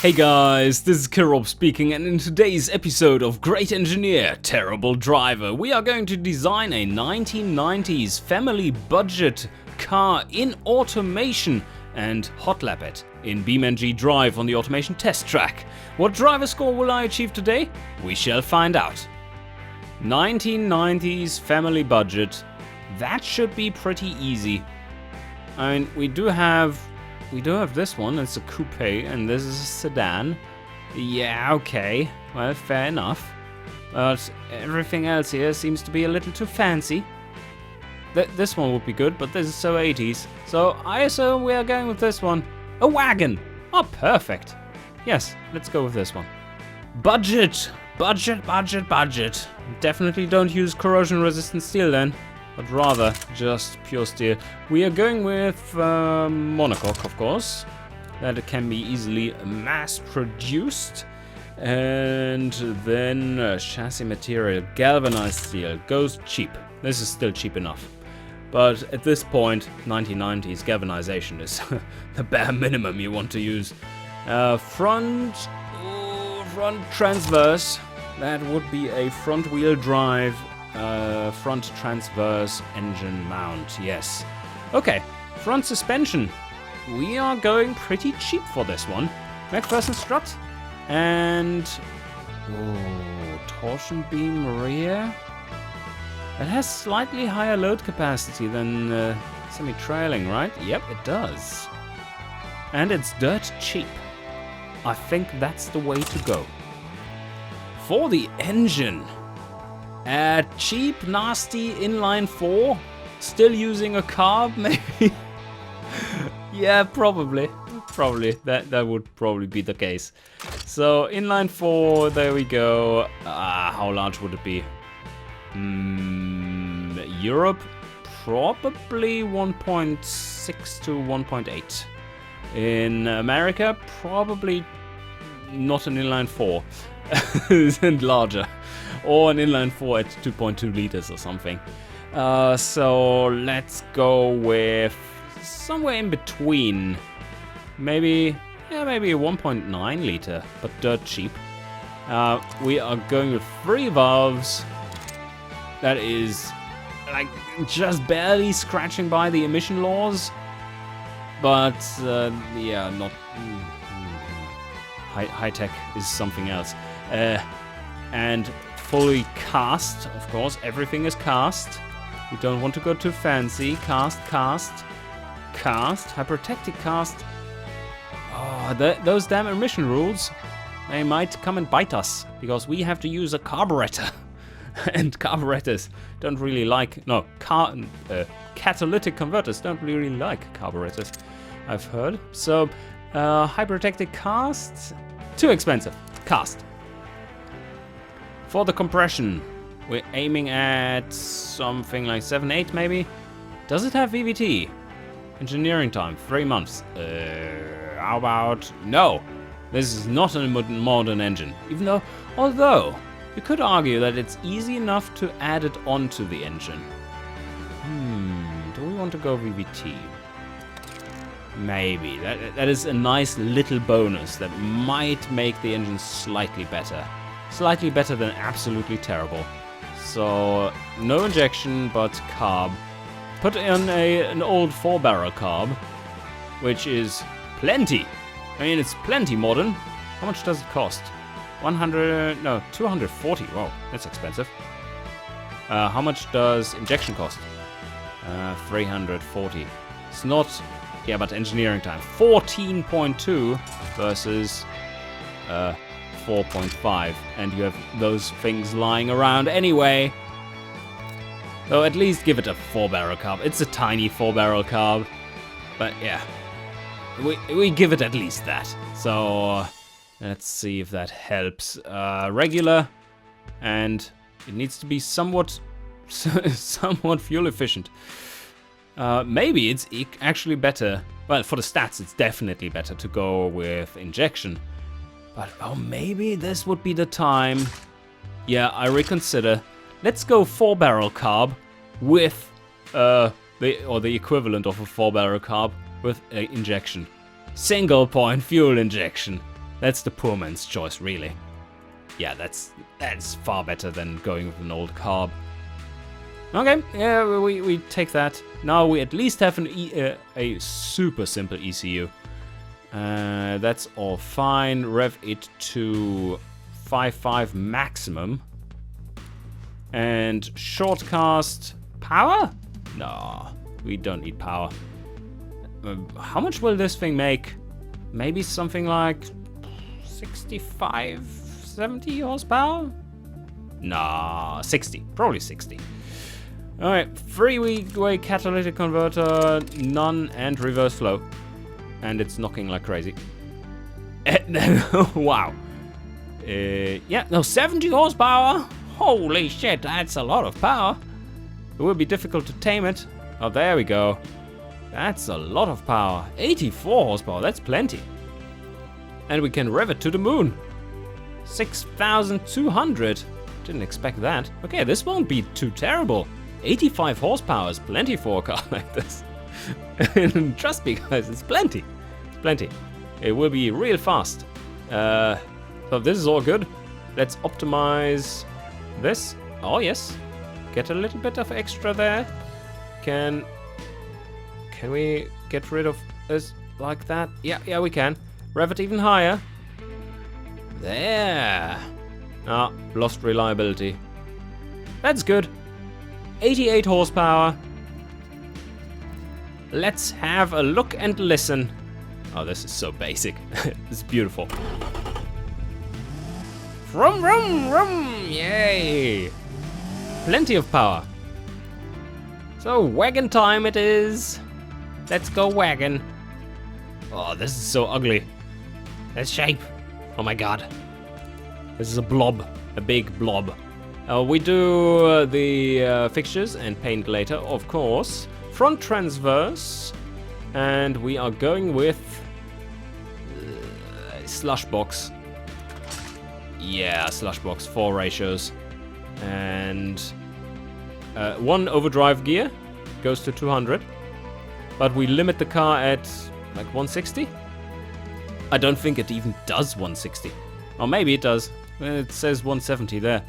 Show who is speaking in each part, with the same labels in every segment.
Speaker 1: Hey guys, this is Kirob speaking, and in today's episode of Great Engineer, Terrible Driver, we are going to design a 1990s family budget car in automation and Hotlap it in BeamNG.drive on the automation test track. What driver score will I achieve today? We shall find out. 1990s family budget, that should be pretty easy. I mean, we do have this one, it's a coupe, and this is a sedan. Yeah, okay, well, fair enough. But everything else here seems to be a little too fancy. This one would be good, but this is so 80s. So I assume we are going with this one. A wagon! Oh, perfect. Yes, let's go with this one. Budget! Budget. Definitely don't use corrosion-resistant steel then, but rather just pure steel. We are going with monocoque, of course. That can be easily mass-produced. And then chassis material, galvanized steel, goes cheap. This is still cheap enough. But at this point, 1990s, galvanization is the bare minimum you want to use. Front transverse. That would be a front-wheel drive, front transverse engine mount, yes. Okay, front suspension. We are going pretty cheap for this one. MacPherson strut. And torsion beam rear. It has slightly higher load capacity than semi-trailing, right? Yep, it does. And it's dirt cheap. I think that's the way to go. For the engine, a cheap, nasty inline 4, still using a carb, maybe? Yeah, probably. That would probably be the case. So inline 4, there we go. How large would it be? Europe, probably 1.6 to 1.8. In America, probably not an inline 4. And larger, or an inline 4 at 2.2 liters or something. So let's go with somewhere in between. Maybe a 1.9 liter, but dirt cheap. We are going with 3 valves. That is like just barely scratching by the emission laws, but yeah, not. High tech is something else. And fully cast, of course, everything is cast. We don't want to go too fancy. Cast, hypertectic cast. Oh, those damn emission rules, they might come and bite us, because we have to use a carburetor. And carburetors don't really like, catalytic converters don't really like carburetors, I've heard. So, hypertectic cast, too expensive. Cast. For the compression, we're aiming at something like 7-8 maybe. Does it have VVT? Engineering time, 3 months. How about no? This is not a modern engine. Although you could argue that it's easy enough to add it onto the engine. Do we want to go VVT? Maybe. That is a nice little bonus that might make the engine slightly better. Slightly better than absolutely terrible. So, no injection, but carb. Put in an old 4-barrel carb, which is plenty. I mean, it's plenty modern. How much does it cost? 240. Wow, that's expensive. How much does injection cost? 340. It's not... Yeah, but engineering time. 14.2 versus 4.5. And you have those things lying around anyway. So at least give it a 4-barrel carb. It's a tiny 4-barrel carb. But yeah, we give it at least that. So let's see if that helps. Regular. And it needs to be somewhat fuel efficient. Maybe it's actually better. Well, for the stats, it's definitely better to go with injection. But maybe this would be the time. Yeah, I reconsider. Let's go 4-barrel carb with the equivalent of a 4-barrel carb with injection. Single point fuel injection. That's the poor man's choice, really. Yeah, that's far better than going with an old carb. Okay, yeah, we take that. Now we at least have a super simple ECU. That's all fine. Rev it to 5.5 maximum. And shortcast power? No, we don't need power. How much will this thing make? Maybe something like 65, 70 horsepower? Nah, 60, probably 60. Alright, 3-way catalytic converter, none, and reverse flow. And it's knocking like crazy. Wow. Yeah, no, 70 horsepower? Holy shit, that's a lot of power. It will be difficult to tame it. Oh, there we go. That's a lot of power. 84 horsepower, that's plenty. And we can rev it to the moon. 6,200. Didn't expect that. Okay, this won't be too terrible. 85 horsepower is plenty for a car like this. And trust me, guys, it's plenty. It's plenty. It will be real fast. So this is all good. Let's optimize this. Oh, yes. Get a little bit of extra there. Can we get rid of this like that? Yeah, we can. Rev it even higher. There. Ah, lost reliability. That's good. 88 horsepower. Let's have a look and listen. Oh, this is so basic. It's beautiful. Vroom, vroom, vroom. Yay. Plenty of power. So, wagon time it is. Let's go wagon. Oh, this is so ugly. This shape. Oh my god. This is a blob. A big blob. We do the fixtures and paint later, of course. Front transverse. And we are going with slush box. Yeah, slush box. 4 ratios. And 1 overdrive gear goes to 200. But we limit the car at like 160. I don't think it even does 160. Or maybe it does. It says 170 there.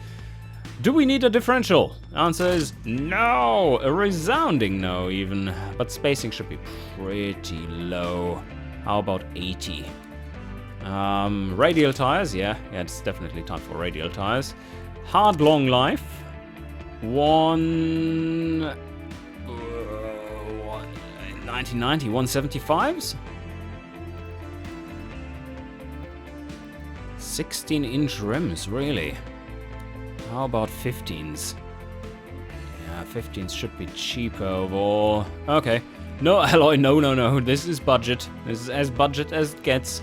Speaker 1: Do we need a differential? Answer is no. A resounding no even. But spacing should be pretty low. How about 80? Radial tires, yeah, it's definitely time for radial tires. Hard long life. 1990, 175s? 16-inch rims, really? How about 15s? Yeah, 15s should be cheaper overall. Okay. No alloy, no. This is budget. This is as budget as it gets.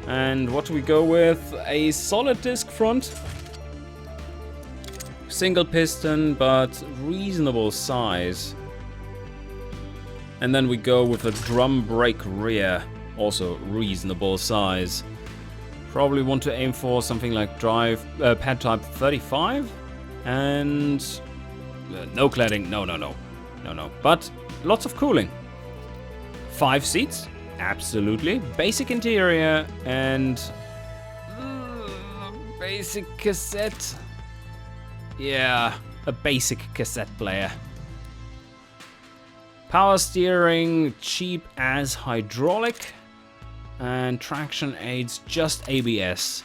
Speaker 1: And what do we go with? A solid disc front. Single piston, but reasonable size. And then we go with a drum brake rear. Also reasonable size. Probably want to aim for something like pad type 35. And no cladding. No. But lots of cooling. 5 seats. Absolutely. Basic interior and basic cassette. Yeah, a basic cassette player. Power steering, cheap as hydraulic. And traction aids, just ABS.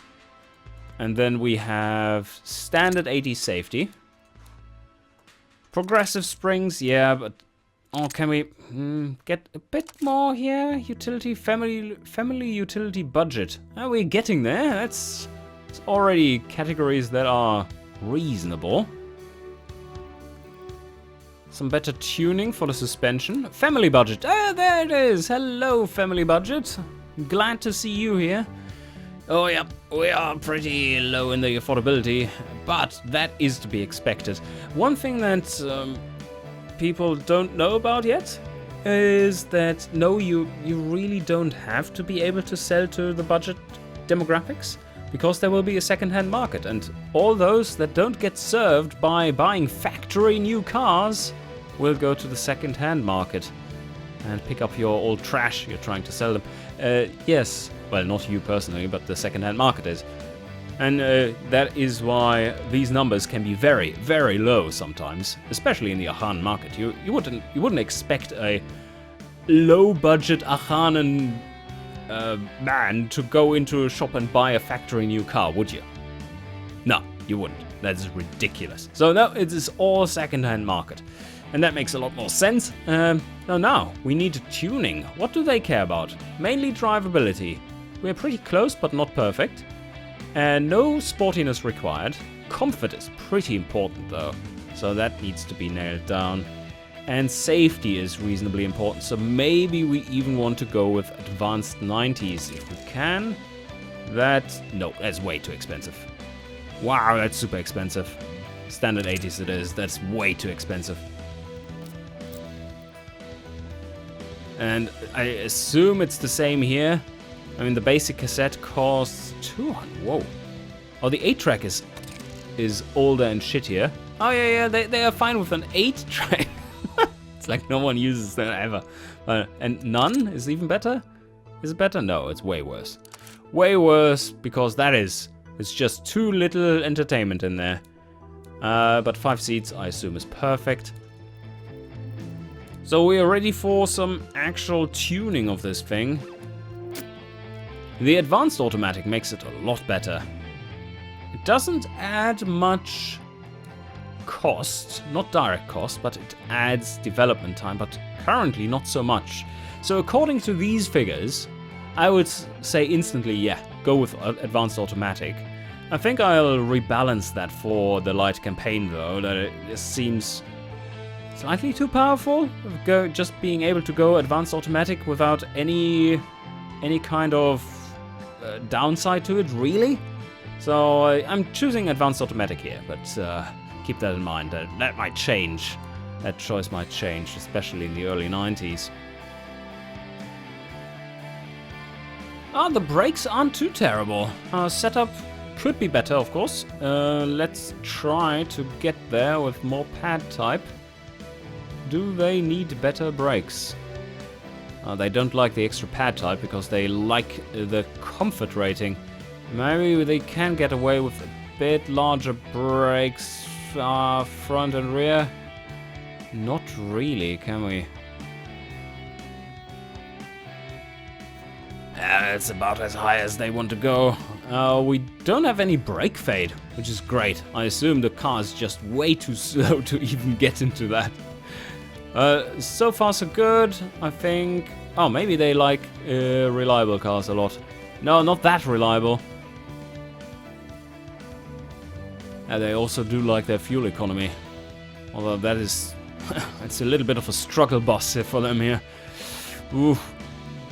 Speaker 1: And then we have standard 80 safety. Progressive springs, yeah, but oh, can we get a bit more here? Utility, family utility budget. Are we getting there? It's already categories that are reasonable. Some better tuning for the suspension. Family budget. Ah, there it is. Hello, family budget. Glad to see you here. Oh yeah, we are pretty low in the affordability, but that is to be expected. One thing that people don't know about yet is that no, you really don't have to be able to sell to the budget demographics, because there will be a second-hand market, and all those that don't get served by buying factory new cars will go to the second-hand market. and pick up your old trash you're trying to sell them. Yes, well, not you personally, but the second-hand market is. And that is why these numbers can be very, very low sometimes, especially in the Aachen market. You wouldn't expect a low-budget Aachen man to go into a shop and buy a factory new car, would you? No, you wouldn't. That's ridiculous. So no, it is all second-hand market. And that makes a lot more sense. Now, we need tuning. What do they care about? Mainly drivability. We're pretty close, but not perfect. And no sportiness required. Comfort is pretty important, though. So that needs to be nailed down. And safety is reasonably important. So maybe we even want to go with advanced 90s if we can. No, that's way too expensive. Wow, that's super expensive. Standard 80s it is. That's way too expensive. And I assume it's the same here. I mean, the basic cassette costs 200. Whoa. Oh, the 8-track is older and shittier. Oh, yeah, they are fine with an 8-track. It's like no one uses that ever. And none is even better? Is it better? No, it's way worse. Way worse, because it's just too little entertainment in there. But 5 seats, I assume, is perfect. So we are ready for some actual tuning of this thing. The advanced automatic makes it a lot better. It doesn't add much cost, not direct cost, but it adds development time, but currently not so much. So according to these figures, I would say instantly, yeah, go with advanced automatic. I think I'll rebalance that for the light campaign though, that it seems slightly too powerful. Just being able to go advanced automatic without any kind of downside to it, really. So I'm choosing advanced automatic here, but keep that in mind. That might change. That choice might change, especially in the early 90s. The brakes aren't too terrible. Setup could be better, of course. Let's try to get there with more pad type. Do they need better brakes? They don't like the extra pad type because they like the comfort rating. Maybe they can get away with a bit larger brakes, front and rear. Not really, can we? It's about as high as they want to go. We don't have any brake fade, which is great. I assume the car is just way too slow to even get into that. So far so good, I think. Oh, maybe they like reliable cars a lot. No, not that reliable. They also do like their fuel economy. Although that is... it's a little bit of a struggle boss for them here. Ooh,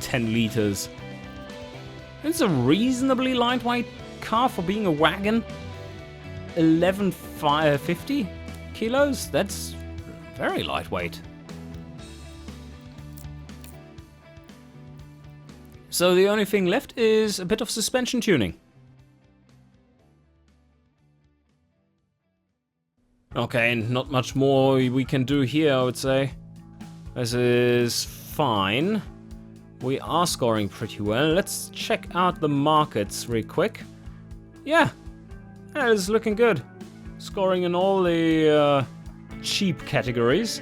Speaker 1: 10 liters. It's a reasonably lightweight car for being a wagon. 1150 kilos? That's very lightweight. So the only thing left is a bit of suspension tuning. Okay, not much more we can do here, I would say. This is fine. We are scoring pretty well. Let's check out the markets real quick. Yeah, that is looking good. Scoring in all the cheap categories.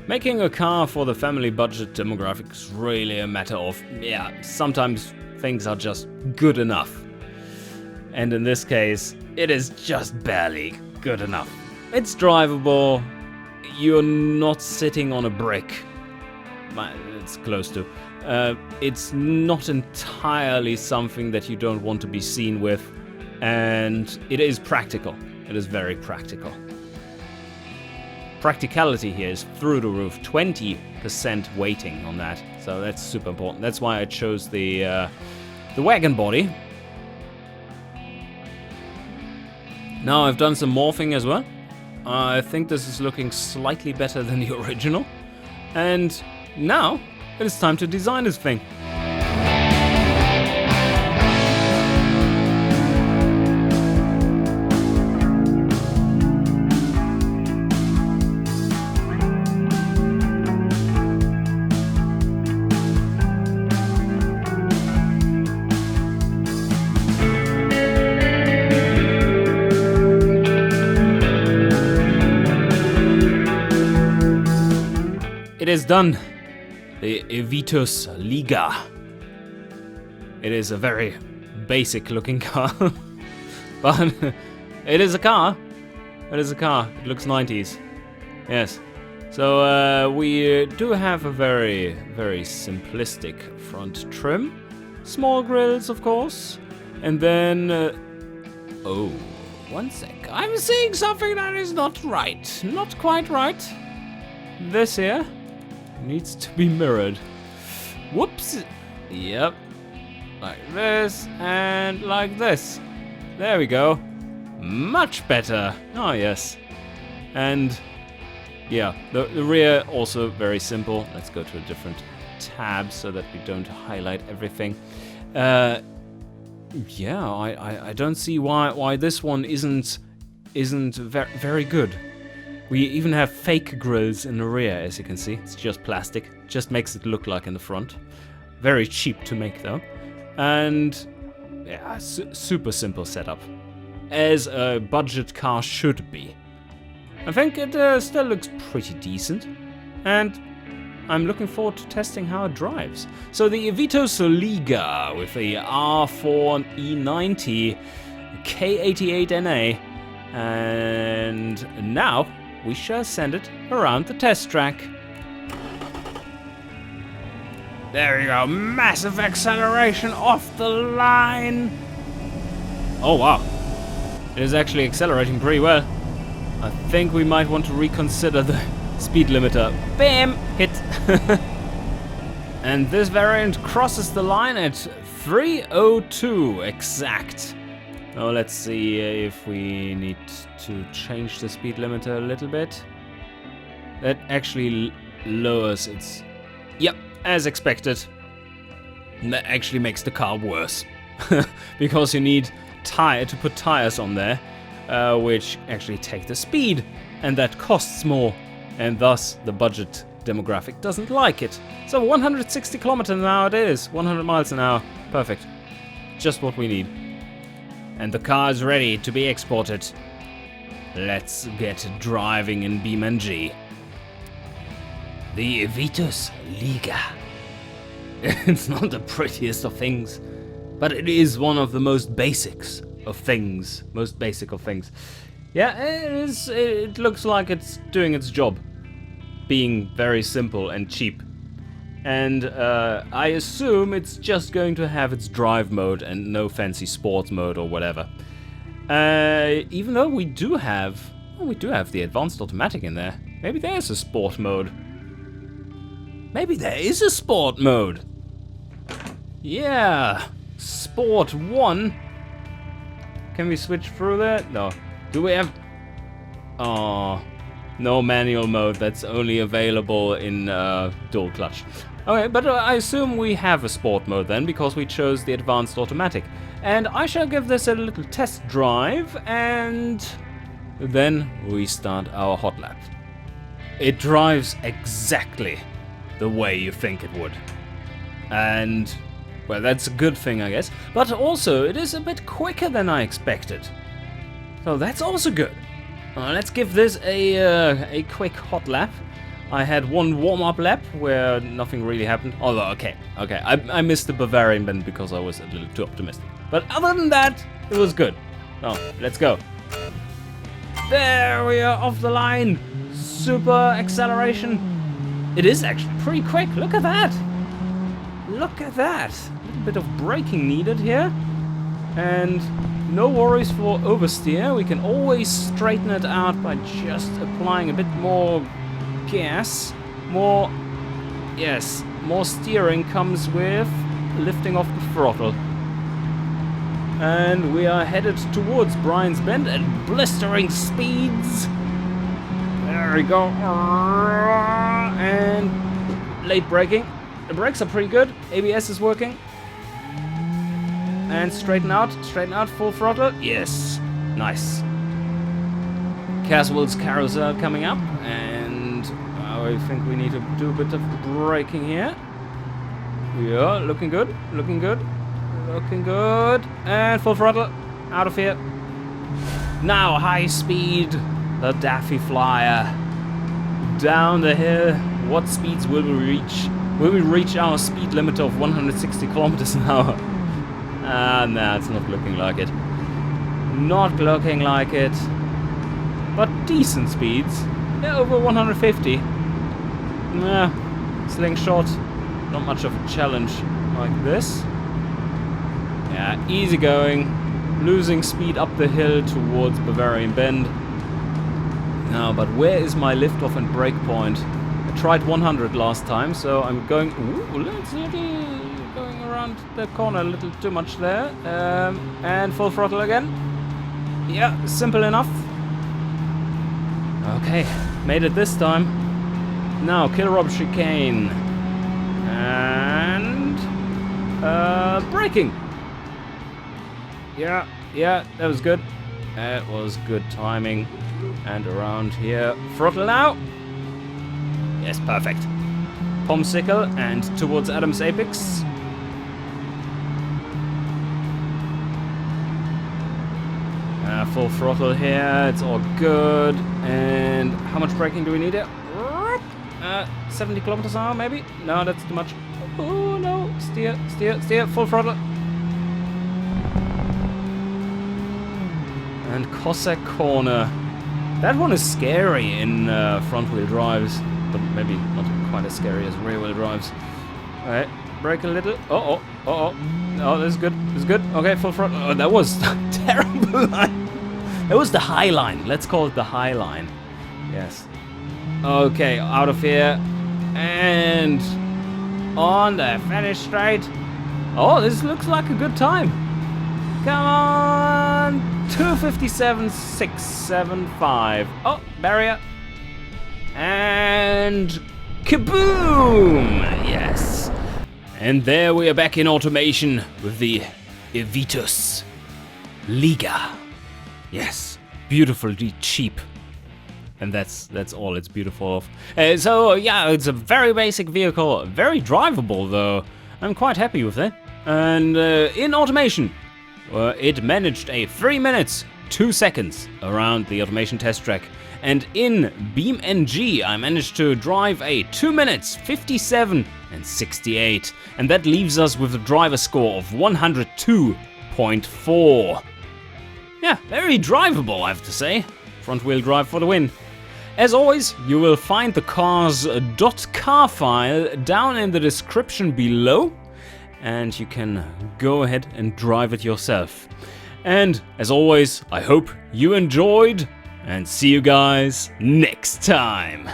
Speaker 1: Making a car for the family budget demographic is really a matter of, yeah, sometimes things are just good enough. And in this case, it is just barely good enough. It's drivable. You're not sitting on a brick. It's close to. It's not entirely something that you don't want to be seen with. And it is practical. It is very practical. Practicality here is through the roof. 20% weighting on that. So that's super important. That's why I chose the wagon body. Now I've done some morphing as well. I think this is looking slightly better than the original. And now it is time to design this thing. it is done. The Evitus Liga. It is a very basic looking car, but it is a car. It is a car. It looks 90s. Yes. So we do have a very, very simplistic front trim. Small grills, of course. And then... oh, one sec. I'm seeing something that is not right. Not quite right. This here needs to be mirrored. Whoops. Yep. Like this and like this. There we go. Much better. Oh, yes. And... yeah, the rear also very simple. Let's go to a different tab so that we don't highlight everything. Yeah, I don't see why this one isn't very good. We even have fake grills in the rear, as you can see. It's just plastic. Just makes it look like in the front. Very cheap to make though. And yeah, super simple setup. As a budget car should be. I think it still looks pretty decent, and I'm looking forward to testing how it drives. So the Evitus Liga with a R4 E90 K88NA, and now we shall send it around the test track. There you go, massive acceleration off the line. Oh wow, it is actually accelerating pretty well. I think we might want to reconsider the speed limiter. Bam! Hit! And this variant crosses the line at 302 exact. Now let's see if we need to change the speed limiter a little bit. That actually lowers its... yep, as expected. And that actually makes the car worse. Because you need to put tires on there. Which actually take the speed, and that costs more, and thus the budget demographic doesn't like it. So 160 kilometers an hour it is, 100 miles an hour, perfect. Just what we need. And the car is ready to be exported. Let's get driving in BeamNG. The Evitus Liga. It's not the prettiest of things, but it is one of the most basics of things. Most basic of things. Yeah, it is. It looks like it's doing its job. Being very simple and cheap. And I assume it's just going to have its drive mode and no fancy sports mode or whatever. Even though we do have the advanced automatic in there. Maybe there's a sport mode. Maybe there is a sport mode. Yeah, Sport 1. Can we switch through that? No. Do we have... oh, no manual mode. That's only available in dual clutch. Okay, but I assume we have a sport mode then, because we chose the advanced automatic. And I shall give this a little test drive, and then we start our Hotlap. It drives exactly the way you think it would. And... well, that's a good thing, I guess. But also, it is a bit quicker than I expected. So that's also good. Let's give this a quick hot lap. I had one warm-up lap where nothing really happened. Although, okay, I missed the Bavarian bend because I was a little too optimistic. But other than that, it was good. Oh, let's go. There we are, off the line. Super acceleration. It is actually pretty quick. Look at that. Look at that. A little bit of braking needed here. And no worries for oversteer. We can always straighten it out by just applying a bit more gas. More steering comes with lifting off the throttle. And we are headed towards Brian's Bend at blistering speeds. There we go. And late braking. The brakes are pretty good. ABS is working. And straighten out, full throttle. Yes, nice. Caswell's carousel coming up, and I think we need to do a bit of braking here. Yeah, looking good, and full throttle, out of here. Now high speed, the Daffy Flyer, down the hill What speeds will we reach? Will we reach our speed limit of 160 kilometers an hour? Nah, it's not looking like it. Not looking like it. But decent speeds. Yeah, over 150. Nah, slingshot. Not much of a challenge like this. Yeah, easy going. Losing speed up the hill towards Bavarian Bend. Now, but where is my liftoff and brake point? I tried 100 last time, so I'm going... Ooh, let's going around the corner a little too much there. And full throttle again. Yeah, simple enough. Okay, made it this time. Now, kill Rob chicane. And... braking. Yeah, that was good. That was good timing. And around here. Throttle now. Yes, perfect. Pomsicle and towards Adam's Apex. Full throttle here. It's all good. And how much braking do we need here? 70 kilometers an hour, maybe? No, that's too much. Oh, no. Steer. Full throttle. And Cossack corner. That one is scary in front-wheel drives, but maybe not quite as scary as rear-wheel drives. Alright, brake a little. Oh, this is good. Okay, full throttle. Oh, that was a terrible line. That was the high line. Let's call it the high line. Yes. Okay, out of here. And on the finish straight. Oh, this looks like a good time. Come on. 2:57.675. Oh, barrier. And kaboom! Yes. And there we are back in automation with the Evitus Liga. Yes, beautifully cheap. And that's all it's beautiful of. So yeah, it's a very basic vehicle, very drivable though. I'm quite happy with it. And in automation, it managed a 3 minutes 2 seconds around the automation test track. And in BeamNG, I managed to drive a 2 minutes 57 and 68. And that leaves us with a driver score of 102.4. Yeah, very drivable, I have to say. Front wheel drive for the win. As always, you will find the car's .car file down in the description below. And you can go ahead and drive it yourself. And as always, I hope you enjoyed, and see you guys next time.